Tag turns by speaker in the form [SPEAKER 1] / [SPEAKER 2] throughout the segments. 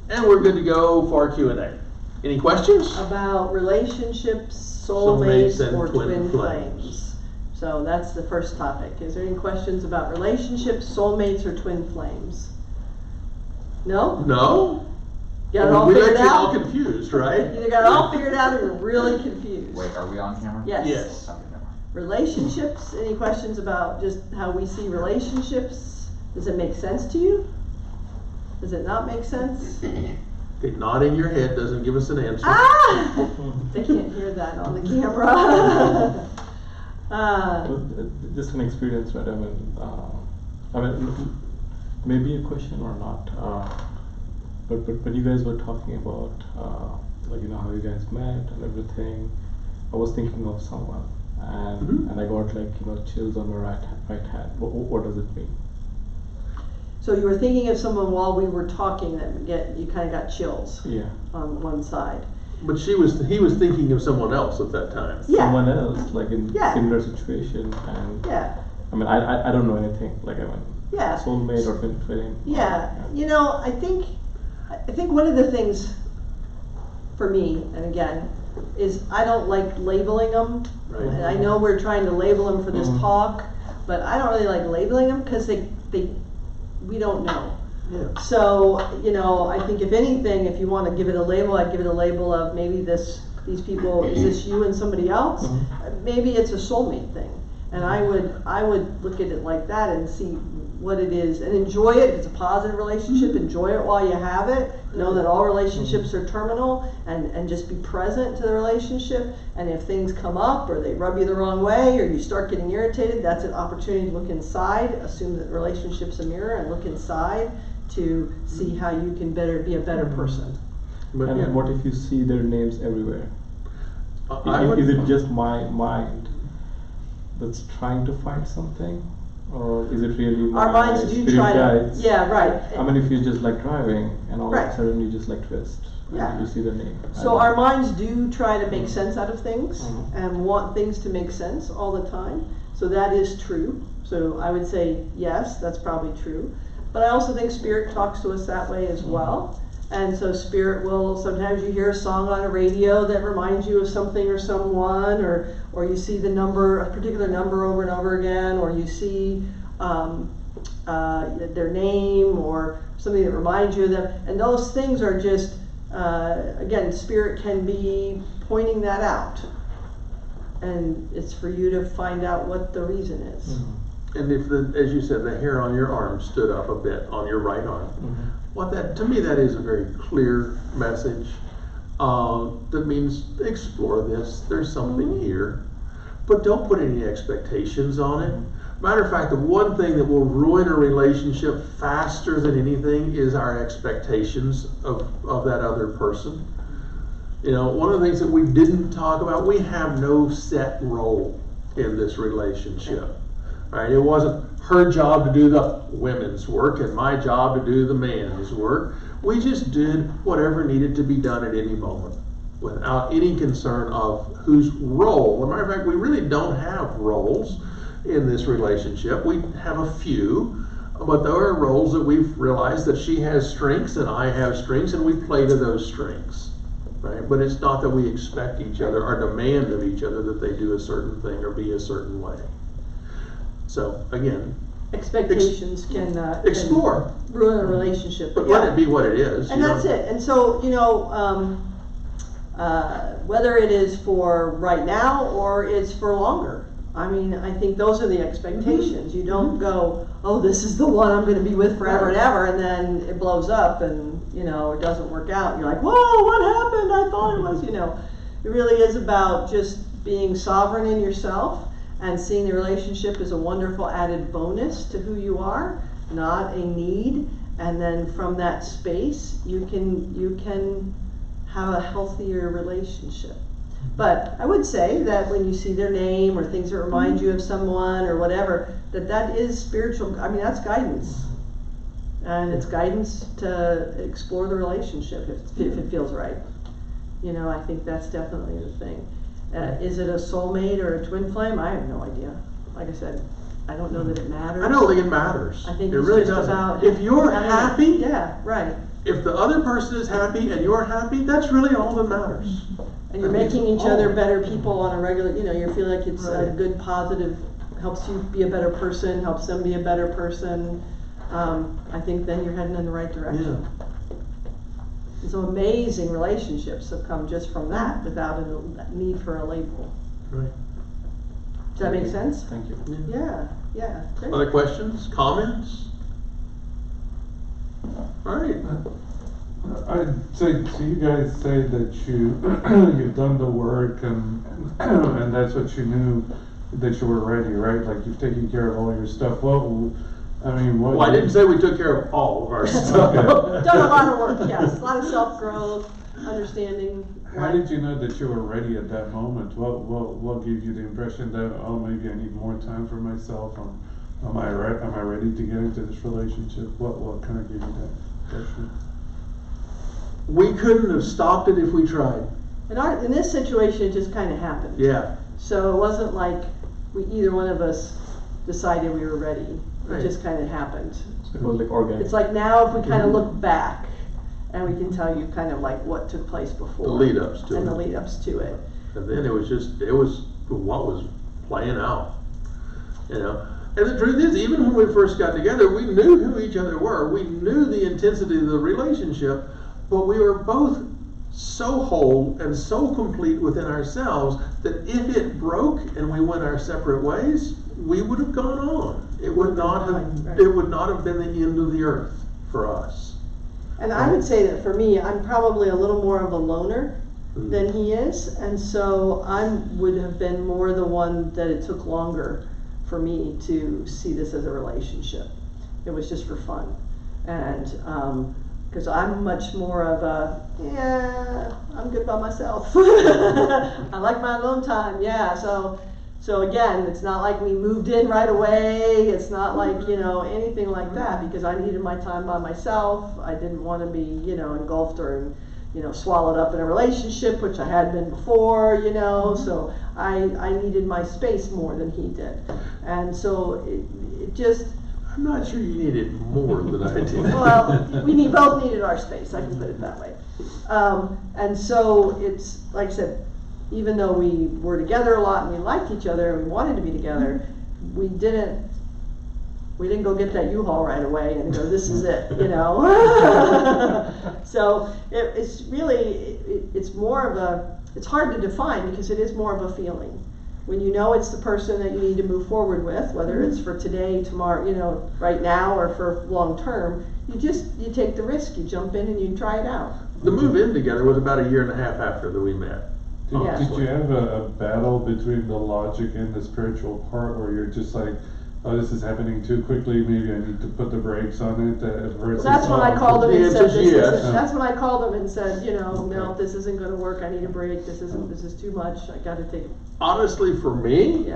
[SPEAKER 1] And we're good to go for Q&A. Any questions?
[SPEAKER 2] About relationships, soulmates,
[SPEAKER 1] and
[SPEAKER 2] or twin flames. So that's the first topic. Is there any questions about relationships, soulmates, or twin flames? No?
[SPEAKER 1] No?
[SPEAKER 2] You got it all
[SPEAKER 1] we
[SPEAKER 2] figured
[SPEAKER 1] let you
[SPEAKER 2] out?
[SPEAKER 1] all confused, right?
[SPEAKER 2] You got it all figured out or you're really confused?
[SPEAKER 3] Wait, are we on camera?
[SPEAKER 2] Yes.
[SPEAKER 1] Yes.
[SPEAKER 3] Okay, never mind.
[SPEAKER 2] Relationships, any questions about just how we see relationships? Does it make sense to you? Does it not make sense?
[SPEAKER 1] Okay, nodding your head doesn't give us an answer.
[SPEAKER 2] Ah! They can't hear that on the camera.
[SPEAKER 4] Just an experience, right? I mean, maybe a question or not. But when you guys were talking about, like, you know, how you guys met and everything, I was thinking of someone, and I got, like, you know, chills on my right hand. What does it mean?
[SPEAKER 2] So you were thinking of someone while we were talking that you kind of got chills.
[SPEAKER 4] Yeah.
[SPEAKER 2] On one side.
[SPEAKER 1] But he was thinking of someone else at that time.
[SPEAKER 2] Yeah.
[SPEAKER 4] Someone else, like in
[SPEAKER 2] Yeah.
[SPEAKER 4] similar situation, and
[SPEAKER 2] Yeah.
[SPEAKER 4] I mean, I don't know anything. Like, I mean,
[SPEAKER 2] Yeah.
[SPEAKER 4] soulmate or twin flame.
[SPEAKER 2] Yeah. You know, I think one of the things for me, and again, is I don't like labeling them.
[SPEAKER 1] Right.
[SPEAKER 2] And I know we're trying to label them for this talk, but I don't really like labeling them because we don't know.
[SPEAKER 1] Yeah.
[SPEAKER 2] So, you know, I think if anything, if you want to give it a label, I'd give it a label of maybe these people, is this you and somebody else? Maybe it's a soulmate thing. And I would look at it like that and see what it is and enjoy it. If it's a positive relationship, enjoy it while you have it. Know that all relationships are terminal, and just be present to the relationship. And if things come up or they rub you the wrong way or you start getting irritated, that's an opportunity to look inside. Assume that relationship's a mirror and look inside to see how you can be a better person.
[SPEAKER 1] But
[SPEAKER 4] And
[SPEAKER 1] yeah,
[SPEAKER 4] what if you see their names everywhere?
[SPEAKER 1] is
[SPEAKER 4] Is it just my mind that's trying to find something, or is it really
[SPEAKER 2] Our
[SPEAKER 4] my
[SPEAKER 2] minds do
[SPEAKER 4] spirit
[SPEAKER 2] try to,
[SPEAKER 4] guides?
[SPEAKER 2] yeah, right.
[SPEAKER 4] I mean, if you're just like driving and all
[SPEAKER 2] Right.
[SPEAKER 4] of a sudden you just like twist,
[SPEAKER 2] Yeah.
[SPEAKER 4] and you see the name.
[SPEAKER 2] So our minds do try to make sense out of things
[SPEAKER 4] Mhm.
[SPEAKER 2] and want things to make sense all the time. So that is true. So I would say yes, that's probably true. But I also think spirit talks to us that way as well. And so spirit will, sometimes you hear a song on a radio that reminds you of something or someone, or you see the number, a particular number over and over again, or you see their name or something that reminds you of them. And those things are just, again, spirit can be pointing that out. And it's for you to find out what the reason is.
[SPEAKER 1] And if as you said, the hair on your arm stood up a bit on your right arm, to me that is a very clear message. That means explore this. There's something here, but don't put any expectations on it. Matter of fact, the one thing that will ruin a relationship faster than anything is our expectations of that other person. You know, one of the things that we didn't talk about, we have no set role in this relationship. Right? It wasn't her job to do the women's work and my job to do the man's work. We just did whatever needed to be done at any moment without any concern of whose role. As a matter of fact, we really don't have roles in this relationship. We have a few, but there are roles that we've realized that she has strengths and I have strengths, and we play to those strengths. Right? But it's not that we expect each other or demand of each other that they do a certain thing or be a certain way. So again,
[SPEAKER 2] Expectations can
[SPEAKER 1] explore,
[SPEAKER 2] ruin a relationship.
[SPEAKER 1] but let it be what it is.
[SPEAKER 2] And that's it. And so, you know, whether it is for right now or it's for longer, I mean, I think those are the expectations. You don't go, oh, this is the one I'm going to be with forever and ever, and then it blows up and, you know, it doesn't work out. You're like, whoa, what happened? I thought it was, you know. It really is about just being sovereign in yourself and seeing the relationship as a wonderful added bonus to who you are, not a need. And then from that space, you can have a healthier relationship. But I would say that when you see their name or things that remind you of someone or whatever, that is spiritual. I mean, that's guidance. And it's guidance to explore the relationship if it feels right. You know, I think that's definitely the thing. Is it a soulmate or a twin flame? I have no idea. Like I said, I don't know that it matters.
[SPEAKER 1] I don't think it matters.
[SPEAKER 2] I think
[SPEAKER 1] it
[SPEAKER 2] it's
[SPEAKER 1] really
[SPEAKER 2] just
[SPEAKER 1] doesn't.
[SPEAKER 2] about
[SPEAKER 1] If you're happy,
[SPEAKER 2] yeah, right.
[SPEAKER 1] if the other person is happy and you're happy, that's really all that matters.
[SPEAKER 2] And you're making each other better people on a regular, you feel like it's a good positive, helps you be a better person, helps them be a better person. I think then you're heading in the right direction.
[SPEAKER 1] Yeah.
[SPEAKER 2] And so amazing relationships have come just from that without a need for a label.
[SPEAKER 1] Right.
[SPEAKER 2] Does that make sense?
[SPEAKER 4] Thank you.
[SPEAKER 2] Yeah. Great.
[SPEAKER 1] Other questions, comments? All right.
[SPEAKER 3] I'd say, so you guys say that you've done the work and that's what you knew that you were ready, right? Like you've taken care of all your stuff. Well,
[SPEAKER 1] I didn't say we took care of all of our stuff.
[SPEAKER 3] Okay.
[SPEAKER 2] Done a lot of work, yes. A lot of self-growth, understanding.
[SPEAKER 3] How did you know that you were ready at that moment? What gave you the impression that, oh, maybe I need more time for myself? Am I ready to get into this relationship? What kind of gave you that impression?
[SPEAKER 1] We couldn't have stopped it if we tried.
[SPEAKER 2] In this situation, it just kind of happened.
[SPEAKER 1] Yeah.
[SPEAKER 2] So it wasn't like either one of us decided we were ready.
[SPEAKER 1] Right.
[SPEAKER 2] It just kind of happened.
[SPEAKER 4] So it was like organic.
[SPEAKER 2] It's like now if we kind of look back and we can tell you kind of like what took place before.
[SPEAKER 1] The lead-ups to it.
[SPEAKER 2] And the lead-ups to it.
[SPEAKER 1] And then it was what was playing out. And the truth is, even when we first got together, we knew who each other were. We knew the intensity of the relationship, but we were both so whole and so complete within ourselves that if it broke and we went our separate ways, we would have gone on. It would not have been the end of the earth for us.
[SPEAKER 2] And I would say that for me, I'm probably a little more of a loner than he is, and so I would have been more the one that it took longer for me to see this as a relationship. It was just for fun, and because I'm much more of I'm good by myself. I like my alone time. So again, it's not like we moved in right away. It's not like, anything like that, because I needed my time by myself. I didn't want to be, engulfed or, swallowed up in a relationship, which I had been before, so I needed my space more than he did. And so it just...
[SPEAKER 1] I'm not sure you needed more than I did.
[SPEAKER 2] Well, we both needed our space, I can put it that way. And so it's, like I said, even though we were together a lot and we liked each other and we wanted to be together, we didn't go get that U-Haul right away and go, this is it, So it's really, it's more of it's hard to define because it is more of a feeling. When you know it's the person that you need to move forward with, whether it's for today, tomorrow, right now, or for long term, you take the risk, you jump in and you try it out.
[SPEAKER 1] The move in together was about 1.5 years after that we met.
[SPEAKER 3] Did you have a battle between the logic and the spiritual part where you're just like, oh, this is happening too quickly, maybe I need to put the brakes on it? Versus,
[SPEAKER 2] that's when I called him and said,
[SPEAKER 1] yes.
[SPEAKER 2] That's when I called him and said, no, this isn't going to work, I need a break, this is too much, I got to take it.
[SPEAKER 1] Honestly, for me,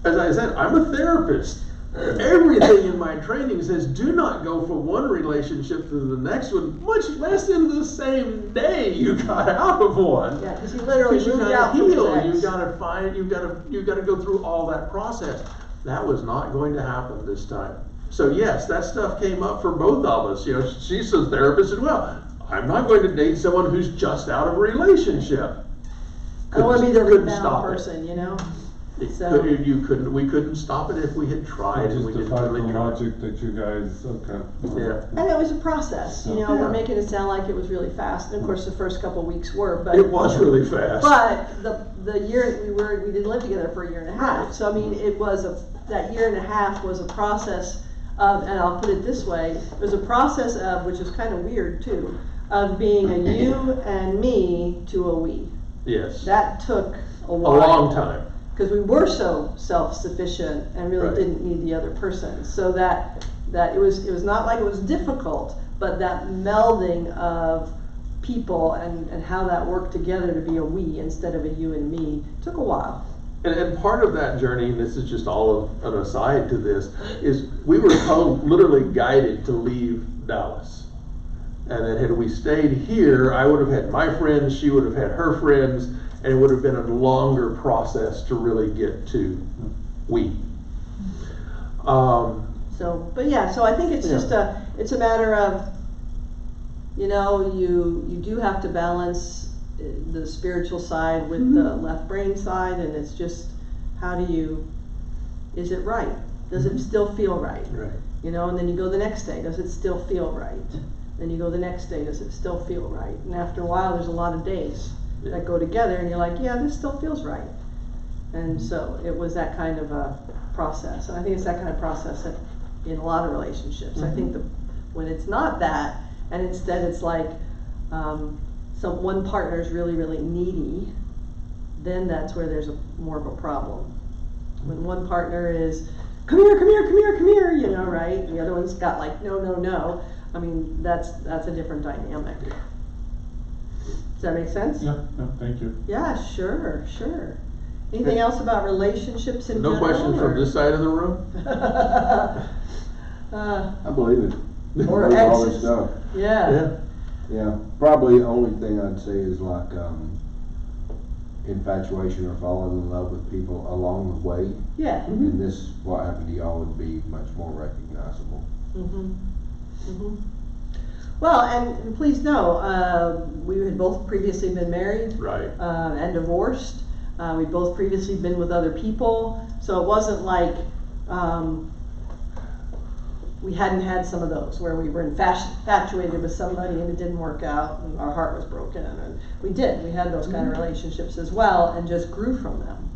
[SPEAKER 1] as I said, I'm a therapist. Everything in my training says do not go from one relationship to the next one, much less in the same day you got out of one.
[SPEAKER 2] Yeah, because you literally moved out.
[SPEAKER 1] You've got to find, you've got to go through all that process. That was not going to happen this time. So yes, that stuff came up for both of us. She's a therapist as well. I'm not going to date someone who's just out of a relationship.
[SPEAKER 2] I don't want to be the rebound person, So
[SPEAKER 1] we couldn't stop it if we had tried.
[SPEAKER 3] Just
[SPEAKER 1] we
[SPEAKER 3] the
[SPEAKER 1] didn't
[SPEAKER 3] fact
[SPEAKER 1] really
[SPEAKER 3] the
[SPEAKER 1] try.
[SPEAKER 3] logic that you guys,
[SPEAKER 2] and it was a process, we're making it sound like it was really fast, and of course the first couple of weeks were, but
[SPEAKER 1] it was really fast.
[SPEAKER 2] But the year we didn't live together for 1.5 years, so I mean it was that 1.5 years was a process of, and I'll put it this way, it was a process of, which is kind of weird too, of being a you and me to a we.
[SPEAKER 1] Yes.
[SPEAKER 2] That took a while.
[SPEAKER 1] A long time.
[SPEAKER 2] Because we were so self-sufficient and really didn't need the other person. So that it was not like it was difficult, but that melding of people and how that worked together to be a we instead of a you and me took a while.
[SPEAKER 1] And part of that journey, and this is just all of an aside to this, is we were literally guided to leave Dallas. And then had we stayed here, I would have had my friends, she would have had her friends, and it would have been a longer process to really get to we.
[SPEAKER 2] So I think it's just it's a matter of you know, you do have to balance the spiritual side with the left brain side, and it's just, how do you, is it right? Does it still feel right?
[SPEAKER 1] Right.
[SPEAKER 2] You know, and then you go the next day, does it still feel right? Then you go the next day, does it still feel right? And after a while, there's a lot of days that go together, and you're like, yeah, this still feels right. And so it was that kind of a process, and I think it's that kind of process in a lot of relationships. I think when it's not that, and instead it's like one partner is really, really needy, then that's where there's more of a problem. When one partner is, come here, come here, come here, come here, you know, right? And the other one's got like, no, no, no. I mean, that's a different dynamic. Does that make sense?
[SPEAKER 3] Yeah, thank you.
[SPEAKER 2] Yeah, sure. Anything else about relationships in general?
[SPEAKER 1] No questions from this side of the room?
[SPEAKER 5] I believe it.
[SPEAKER 2] Or
[SPEAKER 5] I believe all
[SPEAKER 2] exes.
[SPEAKER 5] this stuff.
[SPEAKER 2] Yeah.
[SPEAKER 5] Yeah, probably the only thing I'd say is like infatuation or falling in love with people along the way.
[SPEAKER 2] Yeah.
[SPEAKER 5] And this, what happened to y'all would be much more recognizable.
[SPEAKER 2] Well, and please know, we had both previously been married.
[SPEAKER 1] Right.
[SPEAKER 2] And divorced. We'd both previously been with other people. So it wasn't like we hadn't had some of those where we were infatuated with somebody and it didn't work out and our heart was broken. And we had those kind of relationships as well, and just grew from them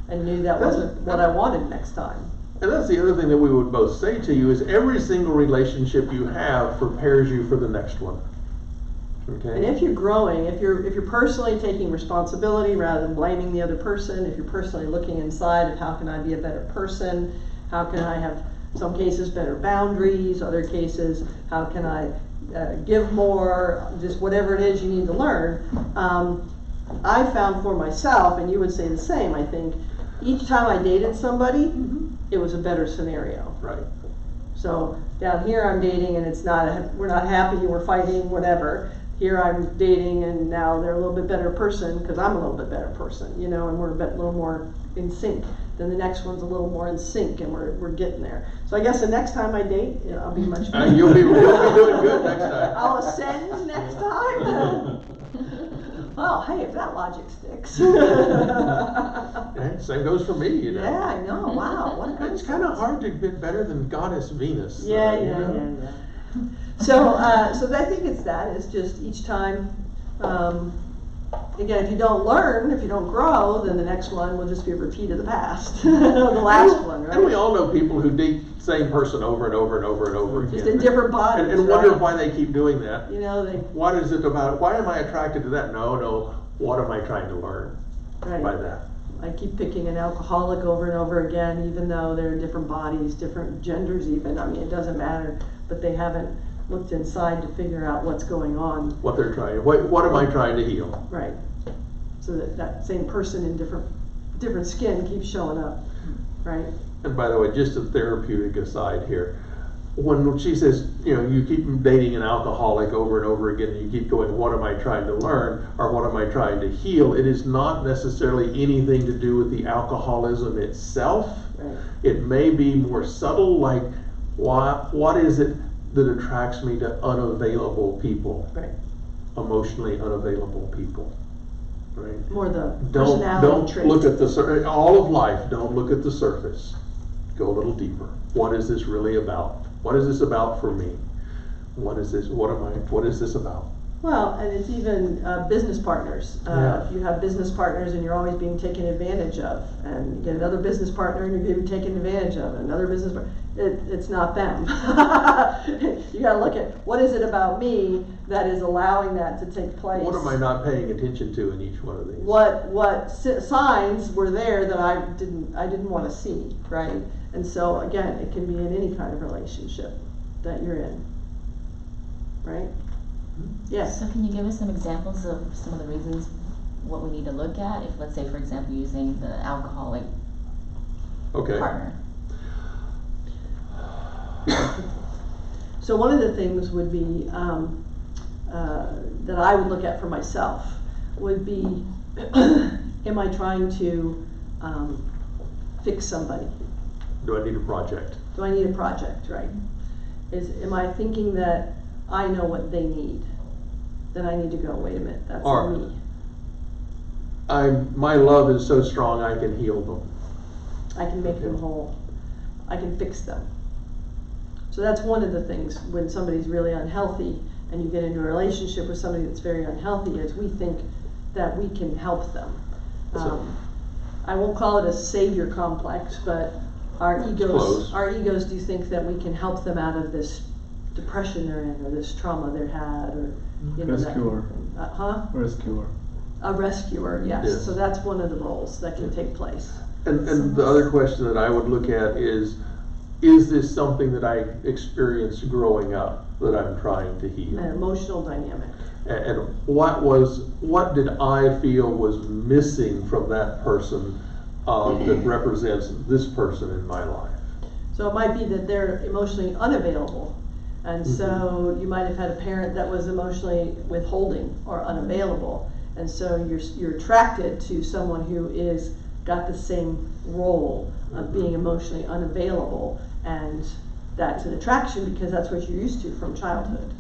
[SPEAKER 2] and knew that wasn't what I wanted next time.
[SPEAKER 1] And that's the other thing that we would both say to you is every single relationship you have prepares you for the next one. Okay.
[SPEAKER 2] And if you're growing, if you're personally taking responsibility rather than blaming the other person, if you're personally looking inside of how can I be a better person, how can I have, some cases, better boundaries, other cases, how can I give more, just whatever it is you need to learn. I found for myself, and you would say the same, I think, each time I dated somebody, it was a better scenario.
[SPEAKER 1] Right.
[SPEAKER 2] So down here I'm dating and it's not, we're not happy, we're fighting, whatever. Here I'm dating and now they're a little bit better person because I'm a little bit better person, you know, and we're a little more in sync. Then the next one's a little more in sync and we're getting there. So I guess the next time I date, I'll be much better.
[SPEAKER 1] You'll be doing good next time.
[SPEAKER 2] I'll ascend next time. Well, hey, if that logic sticks.
[SPEAKER 1] Yeah, same goes for me, you know.
[SPEAKER 2] Yeah, I know. Wow, what a good.
[SPEAKER 1] It's kind of hard to get better than Goddess Venus.
[SPEAKER 2] Yeah. So, so I think it's just each time, again, if you don't learn, if you don't grow, then the next one will just be a repeat of the past, the last one, right?
[SPEAKER 1] And we all know people who date the same person over and over and over and over again.
[SPEAKER 2] Just in different bodies,
[SPEAKER 1] and wonder
[SPEAKER 2] right?
[SPEAKER 1] why they keep doing that.
[SPEAKER 2] You know,
[SPEAKER 1] What is it about? Why am I attracted to that? No. What am I trying to learn by that?
[SPEAKER 2] I keep picking an alcoholic over and over again, even though they're different bodies, different genders even. I mean, it doesn't matter, but they haven't looked inside to figure out what's going on.
[SPEAKER 1] What they're trying, what am I trying to heal?
[SPEAKER 2] Right. So that same person in different skin keeps showing up, right?
[SPEAKER 1] And by the way, just a therapeutic aside here, when she says, you know, you keep dating an alcoholic over and over again, and you keep going, what am I trying to learn, or what am I trying to heal? It is not necessarily anything to do with the alcoholism itself.
[SPEAKER 2] Right.
[SPEAKER 1] It may be more subtle, like what is it that attracts me to unavailable people,
[SPEAKER 2] Right.
[SPEAKER 1] emotionally unavailable people, right?
[SPEAKER 2] More the
[SPEAKER 1] Don't
[SPEAKER 2] personality traits.
[SPEAKER 1] look at the all of life. Don't look at the surface. Go a little deeper. What is this really about? What is this about for me? What is this? What is this about?
[SPEAKER 2] Well, and it's even business partners.
[SPEAKER 1] Yeah.
[SPEAKER 2] If you have business partners and you're always being taken advantage of, and you get another business partner and you're being taken advantage of, another business partner, it's not them. You gotta look at, what is it about me that is allowing that to take place?
[SPEAKER 1] What am I not paying attention to in each one of these?
[SPEAKER 2] What signs were there that I didn't want to see, right? And so again, it can be in any kind of relationship that you're in, right? Yes.
[SPEAKER 6] So can you give us some examples of some of the reasons what we need to look at if, let's say, for example, using the alcoholic partner?
[SPEAKER 2] So one of the things would be that I would look at for myself would be, am I trying to fix somebody?
[SPEAKER 1] Do I need a project?
[SPEAKER 2] Do I need a project, right? Am I thinking that I know what they need? then I need to go, wait a minute, that's
[SPEAKER 1] Or-
[SPEAKER 2] me.
[SPEAKER 1] My love is so strong I can heal them.
[SPEAKER 2] I can make them whole. I can fix them. So that's one of the things when somebody's really unhealthy and you get into a relationship with somebody that's very unhealthy is we think that we can help them.
[SPEAKER 1] So-
[SPEAKER 2] I won't call it a savior complex, but our
[SPEAKER 1] Close.
[SPEAKER 2] egos do think that we can help them out of this depression they're in or this trauma they've had or you know, that-
[SPEAKER 4] Rescuer. Rescuer.
[SPEAKER 2] A rescuer, yes.
[SPEAKER 1] Yes.
[SPEAKER 2] So that's one of the roles that can take place.
[SPEAKER 1] And the other question that I would look at is this something that I experienced growing up that I'm trying to heal?
[SPEAKER 2] An emotional dynamic.
[SPEAKER 1] And what did I feel was missing from that person that represents this person in my life?
[SPEAKER 2] So it might be that they're emotionally unavailable. And so you might have had a parent that was emotionally withholding or unavailable. And so you're attracted to someone who is got the same role of being emotionally unavailable. And that's an attraction because that's what you're used to from childhood.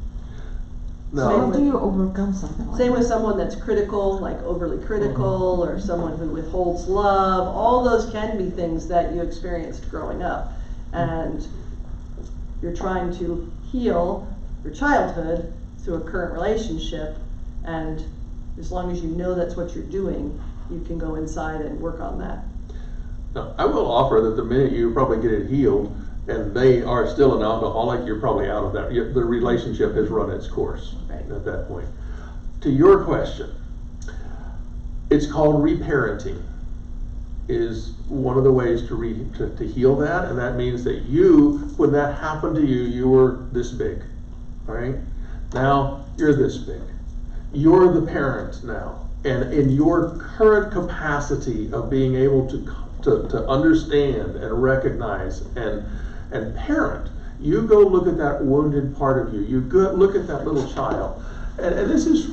[SPEAKER 7] So how do you overcome something like
[SPEAKER 2] Same
[SPEAKER 7] that?
[SPEAKER 2] with someone that's critical, like overly critical, or someone who withholds love. All those can be things that you experienced growing up. And you're trying to heal your childhood through a current relationship. And as long as you know that's what you're doing, you can go inside and work on that.
[SPEAKER 1] Now, I will offer that the minute you probably get it healed and they are still an alcoholic, you're probably out of that. The relationship has run its course
[SPEAKER 2] Right.
[SPEAKER 1] at that point. To your question, it's called reparenting. Is one of the ways to heal that, and that means that when that happened to you, you were this big, all right? Now you're this big. You're the parent now, and in your current capacity of being able to understand and recognize and parent, you go look at that wounded part of you. You go look at that little child, and this is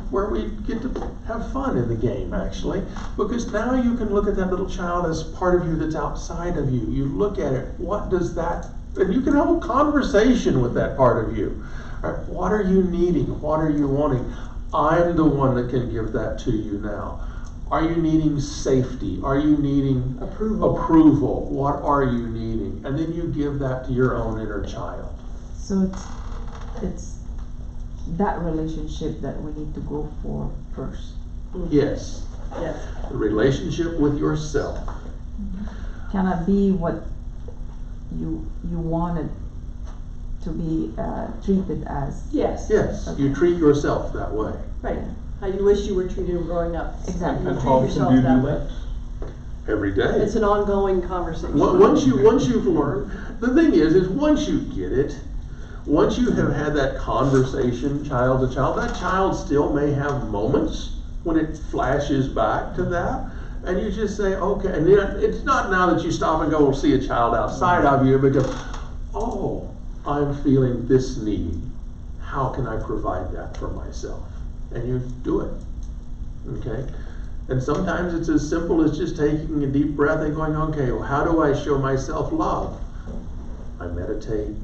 [SPEAKER 1] where we get to have fun in the game, actually, because now you can look at that little child as part of you that's outside of you. You look at it, what does that, and you can have a conversation with that part of you. All right, what are you needing? What are you wanting? I'm the one that can give that to you now. Are you needing safety? Are you needing approval? What are you needing? And then you give that to your own inner child.
[SPEAKER 7] So it's that relationship that we need to go for first.
[SPEAKER 1] Yes,
[SPEAKER 2] Yes.
[SPEAKER 1] the relationship with yourself.
[SPEAKER 7] Cannot be what you wanted to be treated as.
[SPEAKER 2] Yes.
[SPEAKER 1] Yes, you treat yourself that way.
[SPEAKER 2] Right. How you wish you were treated growing up.
[SPEAKER 7] Exactly.
[SPEAKER 2] You
[SPEAKER 4] And
[SPEAKER 2] treat
[SPEAKER 4] how often
[SPEAKER 2] yourself
[SPEAKER 4] do you do
[SPEAKER 2] way.
[SPEAKER 4] that?
[SPEAKER 1] Every day.
[SPEAKER 2] It's an ongoing conversation.
[SPEAKER 1] Once you've learned, the thing is once you get it, once you have had that conversation child to child, that child still may have moments when it flashes back to that, and you just say, okay, and then it's not now that you stop and go see a child outside of you because, oh, I'm feeling this need. How can I provide that for myself? And you do it, okay? And sometimes it's as simple as just taking a deep breath and going, okay, well, how do I show myself love? I meditate.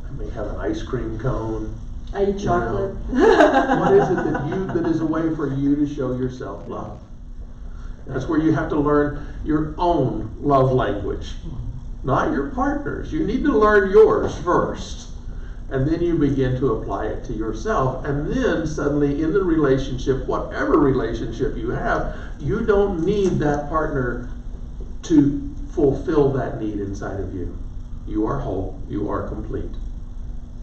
[SPEAKER 1] I may have an ice cream cone.
[SPEAKER 2] I eat chocolate.
[SPEAKER 1] What is it that is a way for you to show yourself love? That's where you have to learn your own love language, not your partner's. You need to learn yours first. And then you begin to apply it to yourself. And then suddenly in the relationship, whatever relationship you have, you don't need that partner to fulfill that need inside of you. You are whole, you are complete.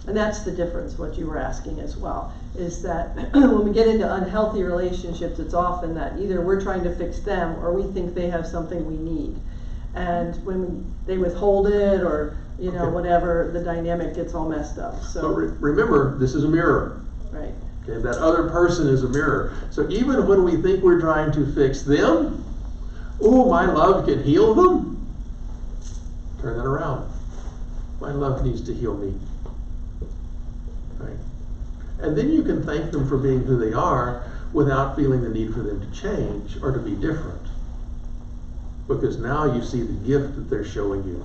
[SPEAKER 2] And that's the difference, what you were asking as well, is that when we get into unhealthy relationships, it's often that either we're trying to fix them or we think they have something we need. And when they withhold it or,
[SPEAKER 1] Okay.
[SPEAKER 2] whatever, the dynamic gets all messed up.
[SPEAKER 1] But
[SPEAKER 2] So,
[SPEAKER 1] remember, this is a mirror.
[SPEAKER 2] right.
[SPEAKER 1] Okay, that other person is a mirror. So even when we think we're trying to fix them, oh, my love can heal them. Turn that around. My love needs to heal me. Right? And then you can thank them for being who they are without feeling the need for them to change or to be different. Because now you see the gift that they're showing you.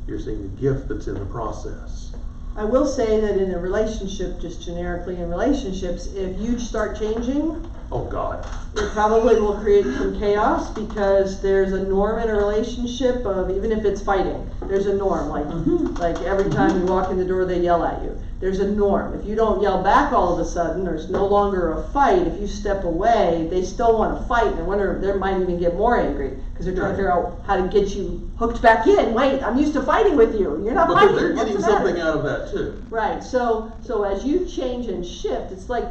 [SPEAKER 1] You're seeing the gift that's in the process.
[SPEAKER 2] I will say that in a relationship, just generically in relationships, if you start changing,
[SPEAKER 1] Oh, God.
[SPEAKER 2] it probably will create some chaos, because there's a norm in a relationship of, even if it's fighting, there's a norm, like every time you walk in the door they yell at you. There's a norm. If you don't yell back all of a sudden, there's no longer a fight. If you step away, they still want to fight, and I wonder, they might even get more angry, because they're trying to figure out how to get you hooked back in. Wait, I'm used to fighting with you. You're not
[SPEAKER 1] Because
[SPEAKER 2] fighting.
[SPEAKER 1] they're
[SPEAKER 2] What's
[SPEAKER 1] getting
[SPEAKER 2] the matter?
[SPEAKER 1] something out of that too.
[SPEAKER 2] Right, so as you change and shift, it's like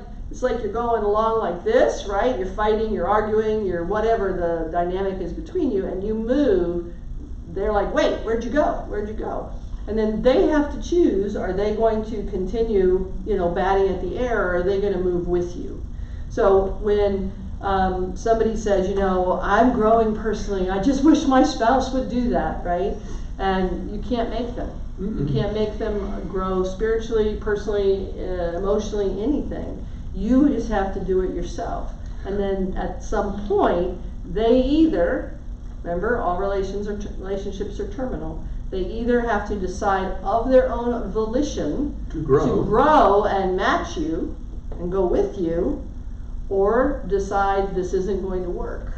[SPEAKER 2] you're going along like this, right? You're fighting, you're arguing, you're whatever the dynamic is between you, and you move, they're like, wait, where'd you go? Where'd you go? And then they have to choose, are they going to continue, batting at the air, or are they gonna move with you? So when somebody says, I'm growing personally, I just wish my spouse would do that, right? And you can't make them. You can't make them grow spiritually, personally, emotionally, anything. You just have to do it yourself. And then at some point, they either, remember, all relationships are terminal, they either have to decide of their own volition
[SPEAKER 1] To grow.
[SPEAKER 2] And match you and go with you, or decide this isn't going to work.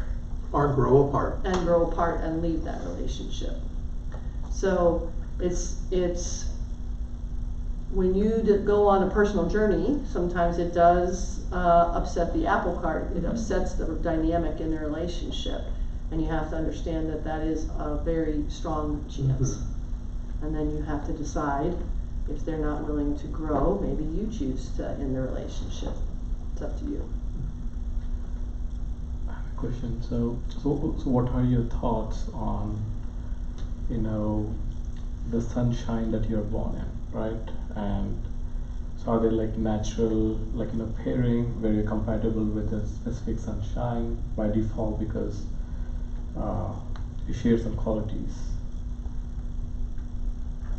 [SPEAKER 1] Or grow apart.
[SPEAKER 2] And grow apart and leave that relationship. So it's when you go on a personal journey, sometimes it does upset the apple cart. It upsets the dynamic in the relationship, and you have to understand that is a very strong chance. And then you have to decide, if they're not willing to grow, maybe you choose to end the relationship. It's up to you.
[SPEAKER 4] I have a question. So what are your thoughts on, the sunshine that you're born in, right? And so are they like natural, pairing where you're compatible with a specific sunshine by default because you share some qualities?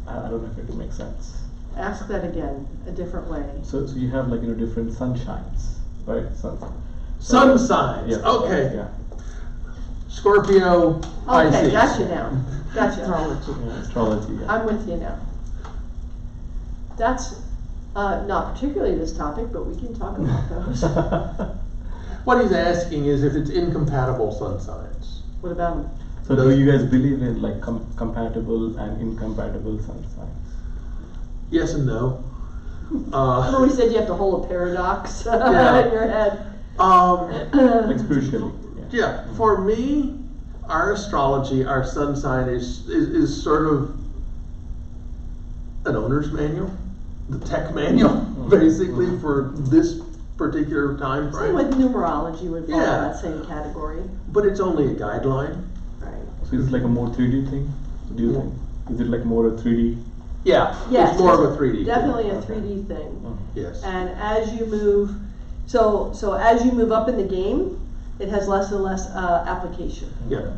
[SPEAKER 4] I don't know if it makes sense.
[SPEAKER 2] Ask that again, a different way.
[SPEAKER 4] So you have different sunshines, right?
[SPEAKER 1] Sun signs.
[SPEAKER 4] Yeah.
[SPEAKER 1] Okay.
[SPEAKER 4] Yeah.
[SPEAKER 1] Scorpio,
[SPEAKER 2] Okay,
[SPEAKER 1] Pisces.
[SPEAKER 2] gotcha now. Gotcha.
[SPEAKER 4] Astrology. Yeah.
[SPEAKER 2] I'm with you now. That's not particularly this topic, but we can talk about those.
[SPEAKER 1] What he's asking is if it's incompatible sun signs.
[SPEAKER 2] What about them?
[SPEAKER 4] So do you guys believe in compatible and incompatible sun signs?
[SPEAKER 1] Yes and no.
[SPEAKER 2] Remember we said you have to hold a paradox
[SPEAKER 1] Yeah.
[SPEAKER 2] in your head.
[SPEAKER 4] Like spiritually.
[SPEAKER 1] Yeah, for me, our astrology, our sun sign is sort of an owner's manual, the tech manual, basically, for this particular time
[SPEAKER 2] Same
[SPEAKER 1] frame.
[SPEAKER 2] with numerology would fall in
[SPEAKER 1] Yeah.
[SPEAKER 2] that same category.
[SPEAKER 1] But it's only a guideline.
[SPEAKER 2] Right.
[SPEAKER 4] So it's like a more 3D thing? Do you think? Is it like more a 3D?
[SPEAKER 1] Yeah,
[SPEAKER 2] Yes,
[SPEAKER 1] it's more of a 3D.
[SPEAKER 2] Definitely a
[SPEAKER 4] Okay.
[SPEAKER 2] 3D thing.
[SPEAKER 1] Yes.
[SPEAKER 2] And as you move, so as you move up in the game, it has less and less application.
[SPEAKER 1] Yeah.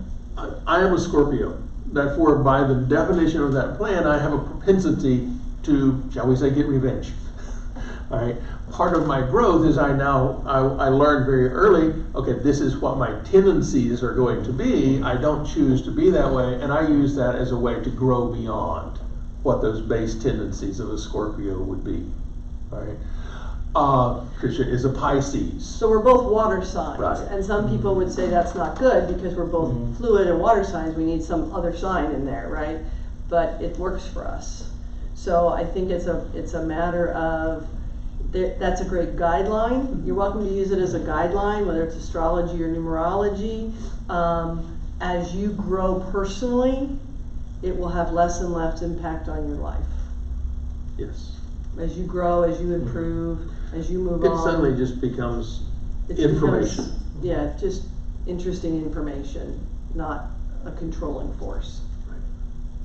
[SPEAKER 1] I am a Scorpio. Therefore, by the definition of that plan, I have a propensity to, shall we say, get revenge. All right. Part of my growth is I learned very early, okay, this is what my tendencies are going to be. I don't choose to be that way, and I use that as a way to grow beyond what those base tendencies of a Scorpio would be. All right. Tricia is a Pisces.
[SPEAKER 2] So we're both water signs,
[SPEAKER 1] Right.
[SPEAKER 2] and some people would say that's not good because we're both fluid and water signs. We need some other sign in there, right? But it works for us. So I think it's a matter of that's a great guideline. You're welcome to use it as a guideline, whether it's astrology or numerology. As you grow personally, it will have less and less impact on your life.
[SPEAKER 1] Yes.
[SPEAKER 2] As you grow, as you improve, as you move
[SPEAKER 1] It
[SPEAKER 2] on.
[SPEAKER 1] suddenly just becomes
[SPEAKER 2] It
[SPEAKER 1] information.
[SPEAKER 2] becomes, yeah, just interesting information, not a controlling force.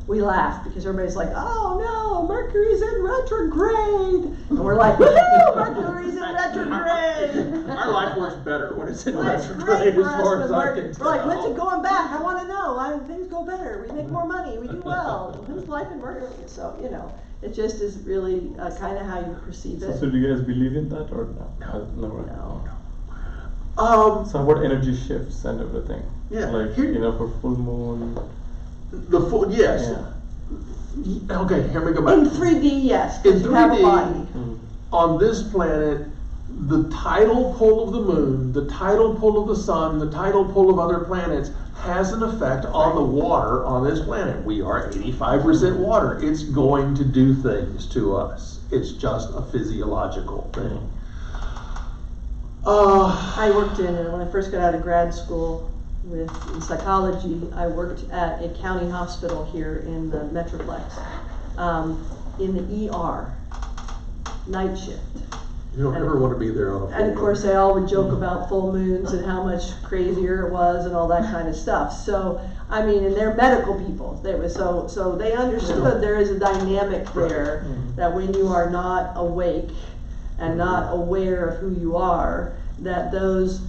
[SPEAKER 2] We laugh because everybody's like, oh no, Mercury's in retrograde. And we're like, woohoo, Mercury's in retrograde.
[SPEAKER 1] Our life works better when it's in
[SPEAKER 2] Well, it's
[SPEAKER 1] retrograde,
[SPEAKER 2] great
[SPEAKER 1] as
[SPEAKER 2] for us
[SPEAKER 1] far
[SPEAKER 2] when
[SPEAKER 1] as I can tell.
[SPEAKER 2] we're like, when's it going back? I want to know. Things go better. We make more money. We do well. When's life in Mercury? So, it just is really kind of how you perceive it.
[SPEAKER 4] So do you guys believe in that or no?
[SPEAKER 2] No.
[SPEAKER 4] So what energy shifts and everything?
[SPEAKER 1] Yeah,
[SPEAKER 4] Like,
[SPEAKER 1] here-
[SPEAKER 4] for full moon.
[SPEAKER 1] The full, yes.
[SPEAKER 4] Yeah.
[SPEAKER 1] Okay, here we go back.
[SPEAKER 2] In 3D, yes,
[SPEAKER 1] In
[SPEAKER 2] because you have a
[SPEAKER 1] 3D,
[SPEAKER 2] body.
[SPEAKER 1] on this planet, the tidal pull of the moon, the tidal pull of the sun, the tidal pull of other planets has an effect on the water on this planet. We are 85% water. It's going to do things to us. It's just a physiological thing.
[SPEAKER 2] I worked when I first got out of grad school in psychology, I worked at a county hospital here in the Metroplex, in the ER, night shift.
[SPEAKER 1] You don't ever want to be there on a full
[SPEAKER 2] And of course,
[SPEAKER 1] moon.
[SPEAKER 2] they all would joke about full moons and how much crazier it was and all that kind of stuff. So, I mean, and they're medical people. So they understood there is a dynamic there that when you are not awake and not aware of who you are, that those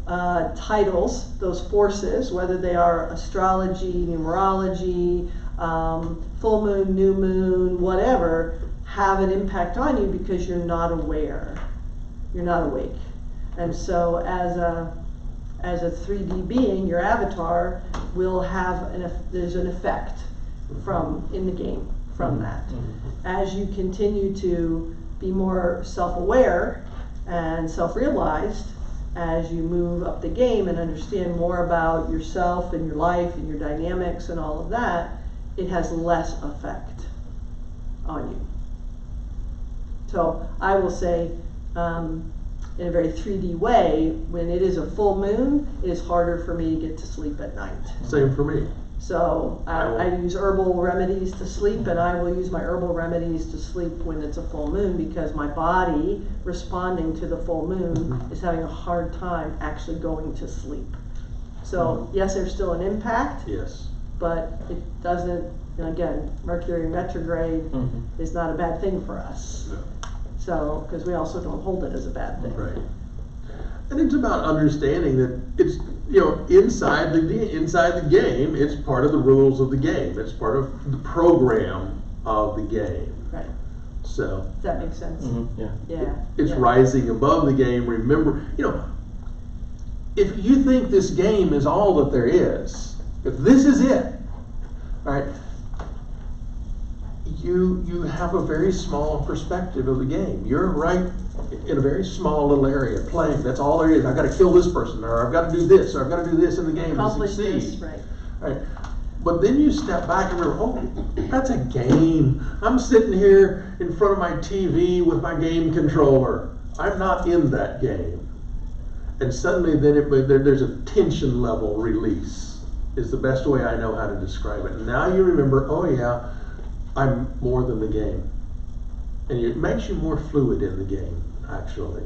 [SPEAKER 2] titles, those forces, whether they are astrology, numerology, full moon, new moon, whatever, have an impact on you because you're not aware. You're not awake. And so as a 3D being, your avatar will have there's an effect in the game from that. As you continue to be more self-aware and self-realized, as you move up the game and understand more about yourself and your life and your dynamics and all of that, it has less effect on you. So I will say, in a very 3D way, when it is a full moon, it is harder for me to get to sleep at night.
[SPEAKER 1] Same for me.
[SPEAKER 2] So I use herbal remedies to sleep, and I will use my herbal remedies to sleep when it's a full moon, because my body responding to the full moon is having a hard time actually going to sleep. So yes, there's still an impact,
[SPEAKER 1] Yes.
[SPEAKER 2] but it doesn't, and again, Mercury retrograde is not a bad thing for us.
[SPEAKER 1] No.
[SPEAKER 2] So, because we also don't hold it as a bad thing.
[SPEAKER 1] Right. And it's about understanding that it's, inside the game, it's part of the rules of the game. It's part of the program of the game.
[SPEAKER 2] Right.
[SPEAKER 1] So
[SPEAKER 2] Does that make sense?
[SPEAKER 4] Yeah.
[SPEAKER 2] Yeah.
[SPEAKER 1] it's
[SPEAKER 2] yeah.
[SPEAKER 1] rising above the game. Remember, if you think this game is all that there is, if this is it, all right, you have a very small perspective of the game. You're right in a very small little area playing. That's all there is. I've got to kill this person, or I've got to do this, or I've got to do this in the game to
[SPEAKER 2] Accomplish
[SPEAKER 1] succeed.
[SPEAKER 2] this, right.
[SPEAKER 1] Right. But then you step back and remember, oh, that's a game. I'm sitting here in front of my TV with my game controller. I'm not in that game. And suddenly then there's a tension level release, is the best way I know how to describe it. And now you remember, oh yeah, I'm more than the game. And it makes you more fluid in the game, actually.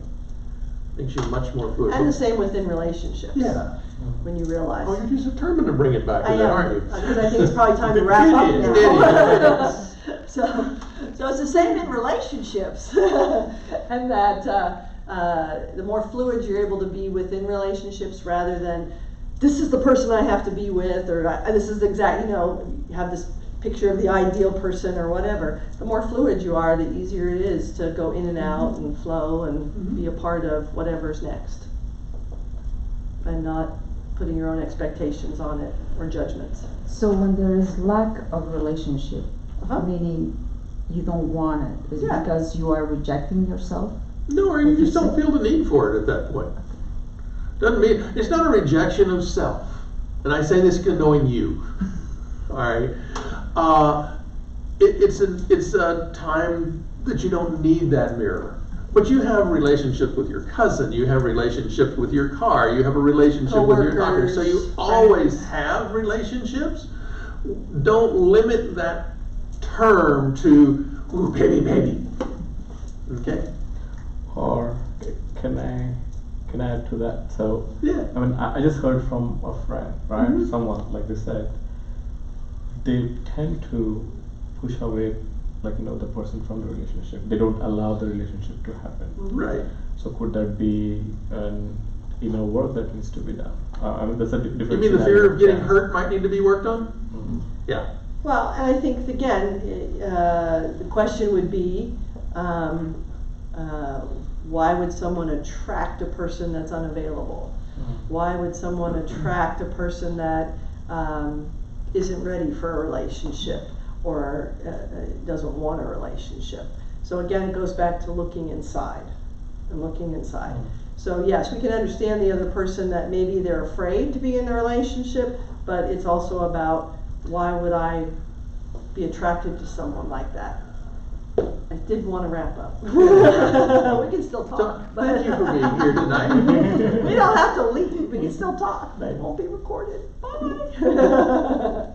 [SPEAKER 1] Makes you much more fluid.
[SPEAKER 2] And the same within relationships.
[SPEAKER 1] Yeah.
[SPEAKER 2] When you realize.
[SPEAKER 1] Oh, you're just determined to bring it back to
[SPEAKER 2] I
[SPEAKER 1] that,
[SPEAKER 2] am,
[SPEAKER 1] aren't you?
[SPEAKER 2] because I think it's probably time to wrap up
[SPEAKER 1] It is,
[SPEAKER 2] now.
[SPEAKER 1] it is.
[SPEAKER 2] So it's the same in relationships, and that the more fluid you're able to be within relationships, rather than this is the person I have to be with, or this is you have this picture of the ideal person or whatever. The more fluid you are, the easier it is to go in and out and flow and be a part of whatever's next, and not putting your own expectations on it or judgments.
[SPEAKER 7] So when there is lack of relationship,
[SPEAKER 2] Uh-huh.
[SPEAKER 7] meaning you don't want it, is it
[SPEAKER 2] Yeah.
[SPEAKER 7] because you are rejecting yourself?
[SPEAKER 1] No, or you just don't feel the need for it at that point. Doesn't mean, it's not a rejection of self. And I say this knowing you. All right. It's a time that you don't need that mirror. But you have relationships with your cousin, you have relationships with your car, you have a relationship with your doctor. So you
[SPEAKER 2] Co-workers,
[SPEAKER 1] always
[SPEAKER 2] friends.
[SPEAKER 1] have relationships. Don't limit that term to, ooh, baby. Okay?
[SPEAKER 4] Or can I add to that? So
[SPEAKER 1] Yeah.
[SPEAKER 4] I mean, I just heard from a friend, right? Someone, like they said, they tend to push away, the person from the relationship. They don't allow the relationship to happen.
[SPEAKER 1] Right.
[SPEAKER 4] So could that be an inner work that needs to be done? I mean, that's a different.
[SPEAKER 1] You mean the
[SPEAKER 4] scenario.
[SPEAKER 1] fear of getting
[SPEAKER 4] Yeah.
[SPEAKER 1] hurt might need to be worked on?
[SPEAKER 4] Mhm.
[SPEAKER 1] Yeah.
[SPEAKER 2] Well, and I think again, the question would be, why would someone attract a person that's unavailable? Why would someone attract a person that isn't ready for a relationship? or doesn't want a relationship. So again, it goes back to looking inside and looking inside. So yes, we can understand the other person that maybe they're afraid to be in a relationship, but it's also about, why would I be attracted to someone like that? I did want to wrap up. We can still
[SPEAKER 1] So,
[SPEAKER 2] talk.
[SPEAKER 1] thank you for being here tonight.
[SPEAKER 2] We don't have to leave. We can still talk. They won't be recorded. Bye.